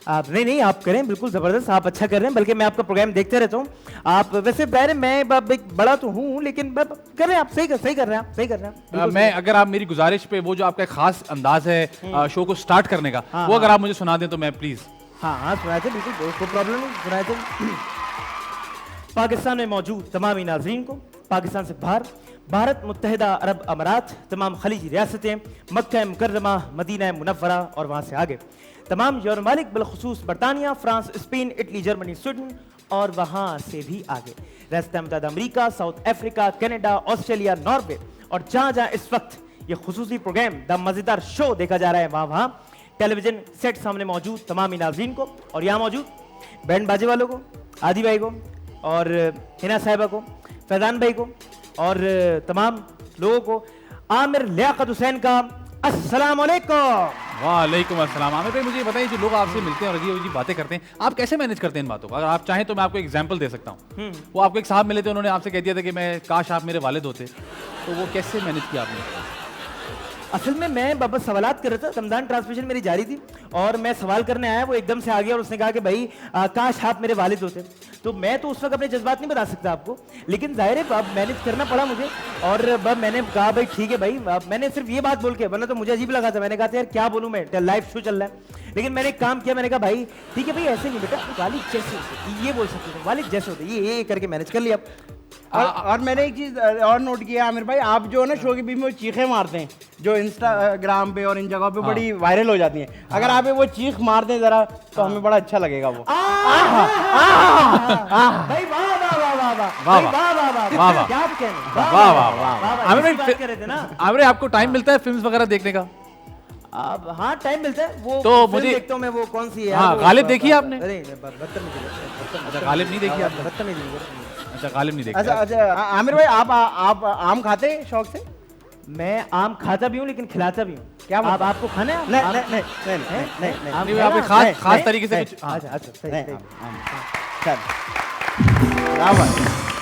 आप नहीं नहीं आप करें, बिल्कुल जबरदस्त, आप अच्छा कर रहे हैं, बल्कि मैं आपका प्रोग्राम देखते रहता हूँ। आप वैसे पहले मैं एक बड़ा तो हूँ, लेकिन कर रहे हैं आप, सही कर रहे हैं आप, सही कर रहे हैं। मैं अगर आप मेरी गुजारिश पे वो जो आपका खास अंदाज है शो को स्टार्ट करने का, वो अगर आप मुझे सुना दें तो मैं प्लीज। हाँ हाँ सुनाए थे, बिल्कुल कोई प्रॉब्लम नहीं, सुनाए थे। पाकिस्तान में मौजूद तमामी नाज़रीन को, पाकिस्तान से बाहर भारत मुत्तहिदा अरब अमारात, तमाम खलीजी रियासतें, मक्का मुकर्रमा, मदीना मुनव्वरा और वहाँ से आगे तमाम यूरोप मालिक, बिलखुसूस बरतानिया, France, Spain, Italy, Germany, Sweden और वहाँ से भी आगे रियासत मुत्तहिदा अमरीका, South Africa, Canada, Australia, Norway और जहाँ जहाँ इस वक्त ये खुसूसी प्रोग्राम द मज़ेदार शो देखा जा रहा है, वहाँ वहाँ टेलीविजन सेट सामने मौजूद तमामी नाज़रीन को और यहाँ मौजूद बैंड बाजे वालों को, आदि भाई को और हिना साहिबा को, फैजान भाई को और तमाम लोगों को आमिर लियाकत हुसैन का अस्सलाम वालेकुम। वालेकुम अस्सलाम। आमिर भाई मुझे ये बताइए, जो लोग आपसे मिलते हैं और अजीब अजीब बातें करते हैं, आप कैसे मैनेज करते हैं इन बातों को? अगर आप चाहें तो मैं आपको एग्जांपल दे सकता हूँ। वो आपको एक साहब मिले थे, उन्होंने आपसे कह दिया था कि मैं काश आप मेरे वालिद होते, तो वो कैसे मैनेज किया आपने? असल में मैं बाबा सवालात कर रहा था, रमजान ट्रांसमिशन मेरी जारी थी और मैं सवाल करने आया, वो एकदम से आ गया और उसने कहा कि भाई काश आप मेरे वालिद होते। तो मैं तो उस वक्त अपने जज्बात नहीं बता सकता आपको, लेकिन जाहिर है अब मैनेज करना पड़ा मुझे और अब मैंने कहा भाई ठीक है भाई, मैंने सिर्फ ये बात बोल के, वरना तो मुझे अजीब लगा था, मैंने कहा था यार क्या बोलूँ मैं, लाइव शो चल रहा है, लेकिन मैंने एक काम किया, मैंने कहा भाई ठीक है भाई ऐसे नहीं बेटा, वालिद जैसे होते, ये बोल सकते थे, वालिद जैसे होते, ये करके मैनेज कर लिया। और मैंने एक चीज और नोट किया आमिर भाई, आप जो है ना शो के बीच में वो चीखें मारते हैं जो इंस्टाग्राम पे और इन जगहों पे बड़ी वायरल हो जाती हैं, अगर आप वो चीख मार दें जरा तो हमें बड़ा अच्छा लगेगा वो। भाई वाह वाह वाह वाह वाह वाह वाह वाह वाह वाह, क्या आप कह रहे हैं, वाह वाह वाह। आमिर बात भाई कर रहे थे ना। आमिर भाई आपको टाइम मिलता है फिल्म्स वगैरह देखने का? अब हाँ टाइम मिलता है, वो तो फिल्म मुझे देखता हूँ मैं, वो कौन सी है हाँ, वो गालिब देखी है आपने? अरे बदतमीजी, अच्छा गालिब नहीं देखी आपने? बदतमीजी। अच्छा गालिब नहीं देखी। अच्छा अच्छा आमिर भाई आप आम खाते हैं शौक से? मैं आम खाता भी हूँ लेकिन खिलाता भी हूँ। क्या आप आपको खाना है? नहीं आप- नहीं नहीं नहीं नहीं नहीं नहीं नहीं, आप एक खास तरीके से कुछ अच्छा अच्छा सही, नहीं सही। चल क्या बात